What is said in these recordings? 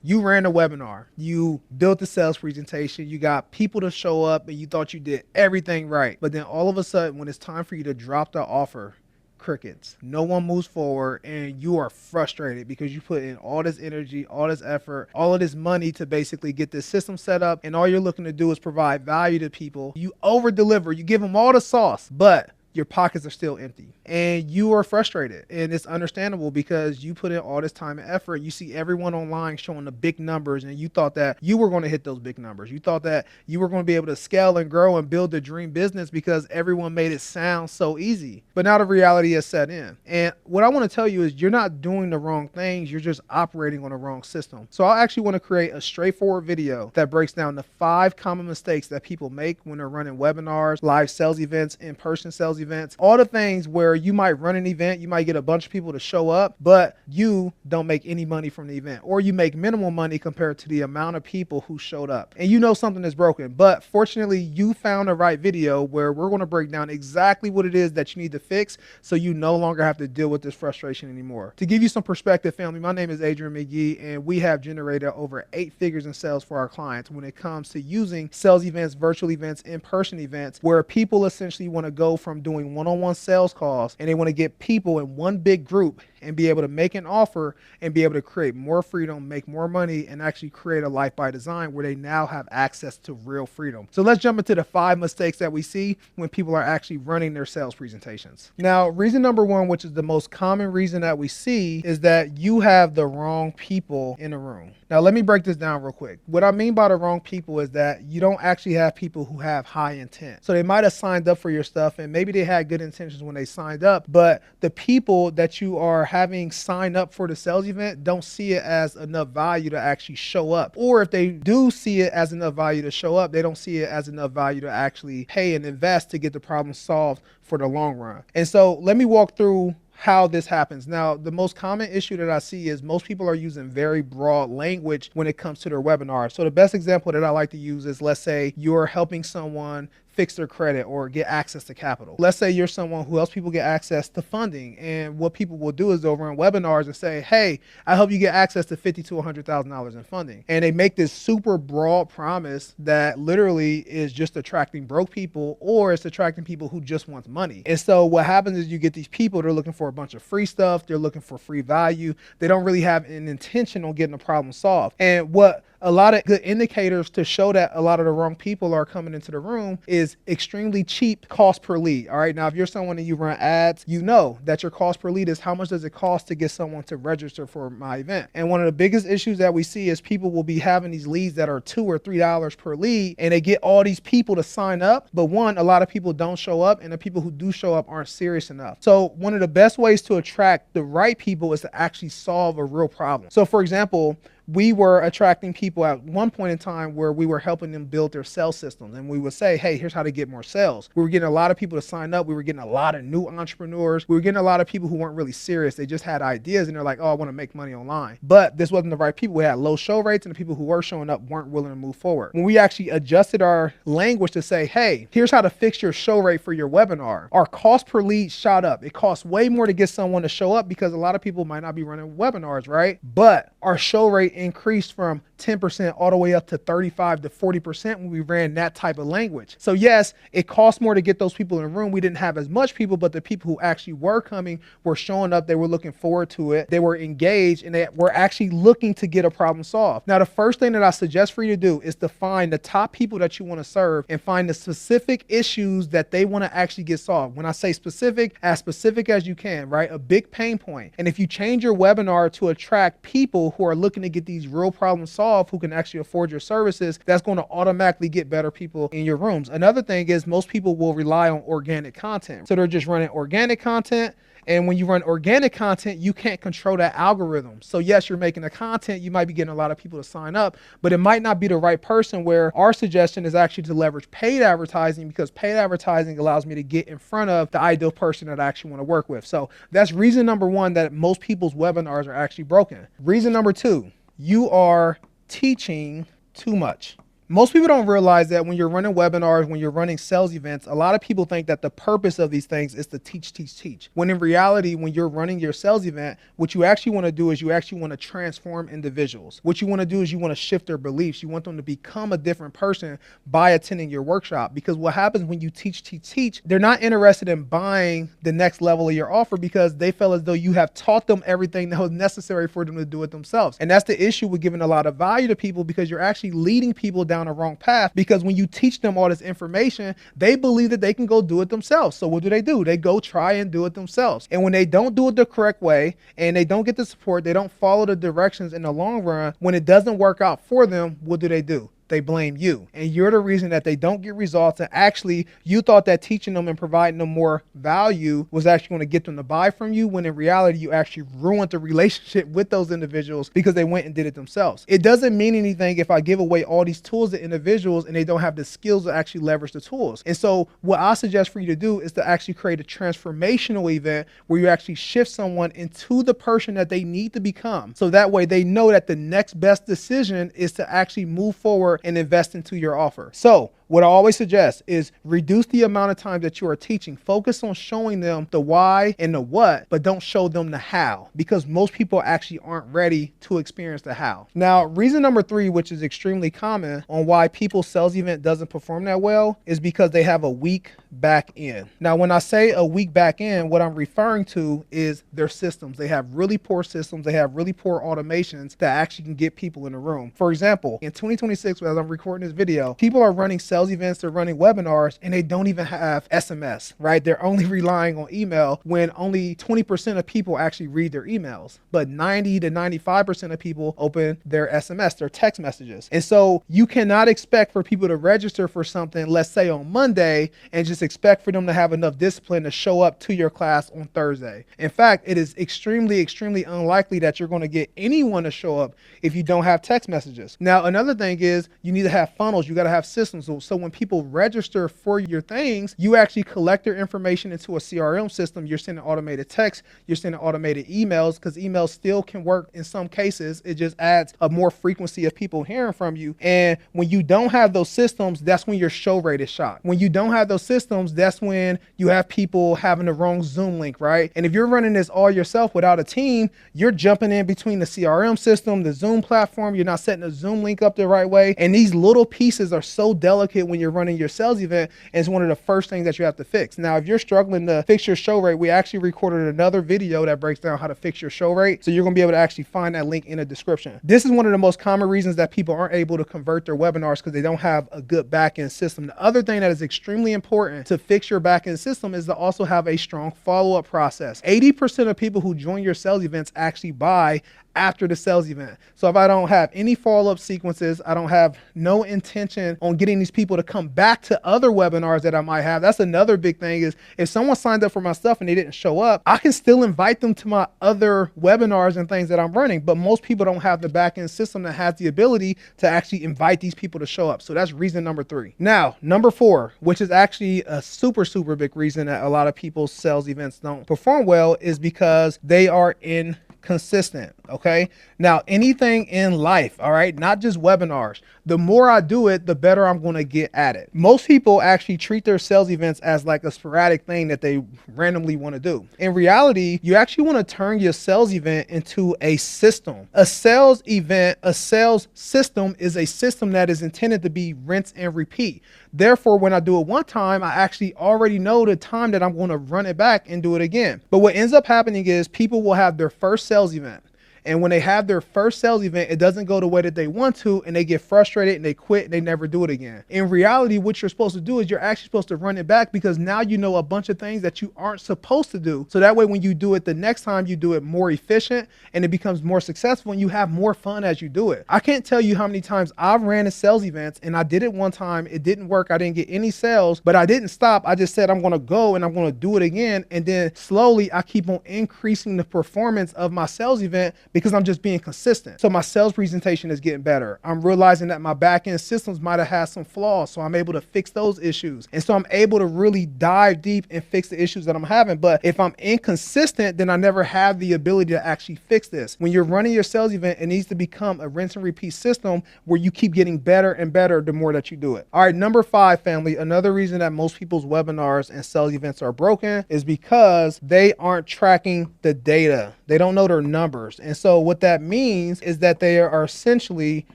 You ran a webinar, you built the sales presentation, you got people to show up, and you thought you did everything right. But then all of a sudden, when it's time for you to drop the offer, crickets. No one moves forward, and you are frustrated because you put in all this energy, all this effort, all of this money to basically get this system set up, and all you're looking to do is provide value to people. You over deliver, you give them all the sauce, but your pockets are still empty and you are frustrated. And it's understandable because you put in all this time and effort. You see everyone online showing the big numbers, and you thought that you were going to hit those big numbers. You thought that you were going to be able to scale and grow and build the dream business because everyone made it sound so easy. But now the reality has set in. And what I want to tell you is you're not doing the wrong things. You're just operating on the wrong system. So I actually want to create a straightforward video that breaks down the 5 common mistakes that people make when they're running webinars, live sales events, in-person sales events, all the things where you might run an event, you might get a bunch of people to show up, but you don't make any money from the event, or you make minimal money compared to the amount of people who showed up. And you know something is broken, but fortunately you found the right video where we're going to break down exactly what it is that you need to fix so you no longer have to deal with this frustration anymore. To give you some perspective, family, my name is Adrian McGee, and we have generated over 8 figures in sales for our clients when it comes to using sales events, virtual events, in-person events, where people essentially want to go from doing one-on-one sales calls, and they want to get people in one big group and be able to make an offer and be able to create more freedom, make more money, and actually create a life by design where they now have access to real freedom. So let's jump into the 5 mistakes that we see when people are actually running their sales presentations. Now, reason number 1, which is the most common reason that we see, is that you have the wrong people in the room. Now, let me break this down real quick. What I mean by the wrong people is that you don't actually have people who have high intent. So they might have signed up for your stuff, and maybe they had good intentions when they signed up, but the people that you are having sign up for the sales event don't see it as enough value to actually show up. Or if they do see it as enough value to show up, they don't see it as enough value to actually pay and invest to get the problem solved for the long run. And so let me walk through how this happens. Now, the most common issue that I see is most people are using very broad language when it comes to their webinar. So the best example that I like to use is, let's say you're helping someone fix their credit or get access to capital. Let's say you're someone who helps people get access to funding, and what people will do is over in webinars and say, hey, I help you get access to $50,000 to $100,000 in funding. And they make this super broad promise that literally is just attracting broke people, or it's attracting people who just want money. And so what happens is you get these people, they're looking for a bunch of free stuff, they're looking for free value, they don't really have an intention on getting a problem solved. And what a lot of good indicators to show that a lot of the wrong people are coming into the room is extremely cheap cost per lead. All right. Now, if you're someone and you run ads, you know that your cost per lead is how much does it cost to get someone to register for my event. And one of the biggest issues that we see is people will be having these leads that are $2 or $3 per lead, and they get all these people to sign up. But one, a lot of people don't show up, and the people who do show up aren't serious enough. So one of the best ways to attract the right people is to actually solve a real problem. So for example, we were attracting people at one point in time where we were helping them build their sales systems. And we would say, hey, here's how to get more sales. We were getting a lot of people to sign up. We were getting a lot of new entrepreneurs. We were getting a lot of people who weren't really serious. They just had ideas and they're like, oh, I want to make money online. But this wasn't the right people. We had low show rates, and the people who were showing up weren't willing to move forward. When we actually adjusted our language to say, hey, here's how to fix your show rate for your webinar, our cost per lead shot up. It costs way more to get someone to show up because a lot of people might not be running webinars, right? But our show rate increased from 10% all the way up to 35 to 40% when we ran that type of language. So yes, it costs more to get those people in the room. We didn't have as much people, but the people who actually were coming were showing up. They were looking forward to it. They were engaged, and they were actually looking to get a problem solved. Now, the first thing that I suggest for you to do is to find the top people that you want to serve and find the specific issues that they want to actually get solved. When I say specific as you can, right? A big pain point. And if you change your webinar to attract people who are looking to get these real problems solved, who can actually afford your services, that's going to automatically get better people in your rooms. Another thing is most people will rely on organic content. So they're just running organic content. And when you run organic content, you can't control that algorithm. So yes, you're making the content, you might be getting a lot of people to sign up, but it might not be the right person, where our suggestion is actually to leverage paid advertising, because paid advertising allows me to get in front of the ideal person that I actually want to work with. So that's reason number 1 that most people's webinars are actually broken. Reason number 2, you are teaching too much. Most people don't realize that when you're running webinars, when you're running sales events, a lot of people think that the purpose of these things is to teach. When in reality, when you're running your sales event, what you actually want to do is you actually want to transform individuals. What you want to do is you want to shift their beliefs. You want them to become a different person by attending your workshop. Because what happens when you teach, they're not interested in buying the next level of your offer because they feel as though you have taught them everything that was necessary for them to do it themselves. And that's the issue with giving a lot of value to people, because you're actually leading people down a wrong path, because when you teach them all this information, they believe that they can go do it themselves. So what do? They go try and do it themselves. And when they don't do it the correct way and they don't get the support, they don't follow the directions in the long run, when it doesn't work out for them, what do? They blame you. And you're the reason that they don't get results. And actually, you thought that teaching them and providing them more value was actually going to get them to buy from you, when in reality, you actually ruined the relationship with those individuals because they went and did it themselves. It doesn't mean anything if I give away all these tools to individuals and they don't have the skills to actually leverage the tools. And so what I suggest for you to do is to actually create a transformational event where you actually shift someone into the person that they need to become. So that way they know that the next best decision is to actually move forward and invest into your offer. So what I always suggest is reduce the amount of time that you are teaching. Focus on showing them the why and the what, but don't show them the how, because most people actually aren't ready to experience the how. Now, reason number 3, which is extremely common on why people's sales event doesn't perform that well, is because they have a weak back end. Now, when I say a weak back end, what I'm referring to is their systems. They have really poor systems. They have really poor automations that actually can get people in the room. For example, in 2026, as I'm recording this video, people are running sales events, they're running webinars, and they don't even have SMS, right? They're only relying on email, when only 20% of people actually read their emails, but 90 to 95% of people open their SMS, their text messages. And so you cannot expect for people to register for something, let's say on Monday, and just expect for them to have enough discipline to show up to your class on Thursday. In fact, it is extremely unlikely that you're going to get anyone to show up if you don't have text messages. Now, another thing is you need to have funnels. You got to have systems. So when people register for your things, you actually collect their information into a CRM system. You're sending automated texts, you're sending automated emails, because emails still can work in some cases. It just adds a more frequency of people hearing from you. And when you don't have those systems, that's when your show rate is shot. When you don't have those systems, that's when you have people having the wrong Zoom link, right? And if you're running this all yourself without a team, you're jumping in between the CRM system, the Zoom platform, you're not setting the Zoom link up the right way. And these little pieces are so delicate when you're running your sales event, and it's one of the first things that you have to fix. Now, if you're struggling to fix your show rate, we actually recorded another video that breaks down how to fix your show rate. So you're going to be able to actually find that link in the description. This is one of the most common reasons that people aren't able to convert their webinars, because they don't have a good back-end system. The other thing that is extremely important to fix your back-end system is to also have a strong follow-up process. 80% of people who join your sales events actually buy after the sales event. So if I don't have any follow-up sequences, I don't have no intention on getting these people to come back to other webinars that I might have. That's another big thing, is if someone signed up for my stuff and they didn't show up, I can still invite them to my other webinars and things that I'm running. But most people don't have the back-end system that has the ability to actually invite these people to show up. So that's reason number 3. Now, number 4, which is actually a super big reason that a lot of people's sales events don't perform well, is because they are inconsistent. Okay. Now, anything in life, all right, not just webinars, the more I do it, the better I'm going to get at it. Most people actually treat their sales events as like a sporadic thing that they randomly want to do. In reality, you actually want to turn your sales event into a system. A sales event, a sales system, is a system that is intended to be rinse and repeat. Therefore, when I do it one time, I actually already know the time that I'm going to run it back and do it again. But what ends up happening is people will have their first sales event. And when they have their first sales event, it doesn't go the way that they want to, and they get frustrated and they quit and they never do it again. In reality, what you're supposed to do is you're actually supposed to run it back, because now you know a bunch of things that you aren't supposed to do. So that way, when you do it the next time, you do it more efficient and it becomes more successful, and you have more fun as you do it. I can't tell you how many times I've ran a sales events and I did it one time, it didn't work, I didn't get any sales, but I didn't stop. I just said I'm going to go and I'm going to do it again. And then slowly I keep on increasing the performance of my sales event, because I'm just being consistent. So my sales presentation is getting better. I'm realizing that my back-end systems might have had some flaws, so I'm able to fix those issues. And so I'm able to really dive deep and fix the issues that I'm having. But if I'm inconsistent, then I never have the ability to actually fix this. When you're running your sales event, it needs to become a rinse and repeat system where you keep getting better and better the more that you do it. All right, number 5, family, another reason that most people's webinars and sales events are broken is because they aren't tracking the data. They don't know their numbers. And so what that means is that they are essentially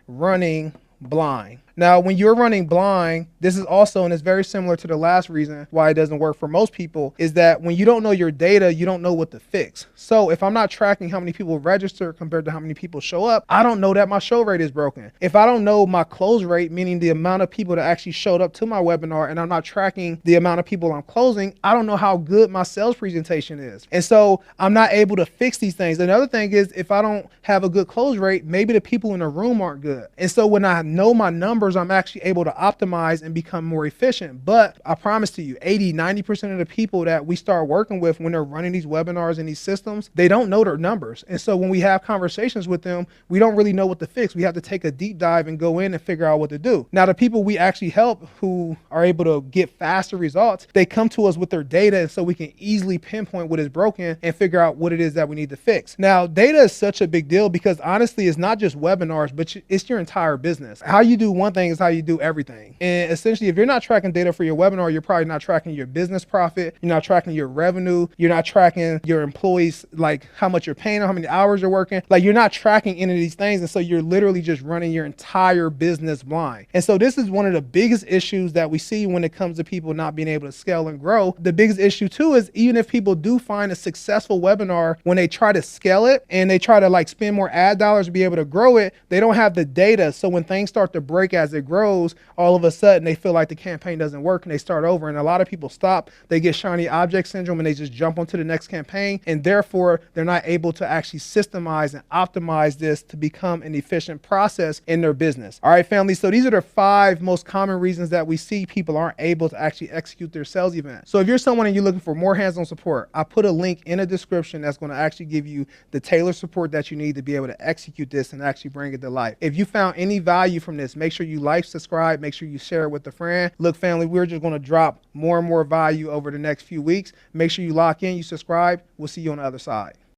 running blind. Now, when you're running blind, this is also, and it's very similar to the last reason why it doesn't work for most people, is that when you don't know your data, you don't know what to fix. So if I'm not tracking how many people register compared to how many people show up, I don't know that my show rate is broken. If I don't know my close rate, meaning the amount of people that actually showed up to my webinar, and I'm not tracking the amount of people I'm closing, I don't know how good my sales presentation is. And so I'm not able to fix these things. Another thing is, if I don't have a good close rate, maybe the people in the room aren't good. And so when I know my numbers, I'm actually able to optimize and become more efficient. But I promise to you, 80-90% of the people that we start working with when they're running these webinars and these systems, they don't know their numbers. And so when we have conversations with them, we don't really know what to fix. We have to take a deep dive and go in and figure out what to do. Now, the people we actually help who are able to get faster results, they come to us with their data, and so we can easily pinpoint what is broken and figure out what it is that we need to fix. Now, data is such a big deal because honestly, it's not just webinars, but it's your entire business. How you do one thing is how you do everything. And essentially, if you're not tracking data for your webinar, you're probably not tracking your business profit. You're not tracking your revenue. You're not tracking your employees, like how much you're paying them, how many hours you're working. Like, you're not tracking any of these things. And so you're literally just running your entire business blind. And so this is one of the biggest issues that we see when it comes to people not being able to scale and grow. The biggest issue too is, even if people do find a successful webinar, when they try to scale it and they try to like spend more ad dollars to be able to grow it, they don't have the data. So when things start to break as it grows, all of a sudden they feel like the campaign doesn't work and they start over. And a lot of people stop, they get shiny object syndrome, and they just jump onto the next campaign. And therefore, they're not able to actually systemize and optimize this to become an efficient process in their business. All right, family. So these are the 5 most common reasons that we see people aren't able to actually execute their sales event. So if you're someone and you're looking for more hands-on support, I put a link in the description that's going to actually give you the tailored support that you need to be able to execute this and actually bring it to life. If you found any value from this, make sure you like, subscribe, make sure you share it with a friend. Look, family, we're just going to drop more and more value over the next few weeks. Make sure you lock in, you subscribe. We'll see you on the other side.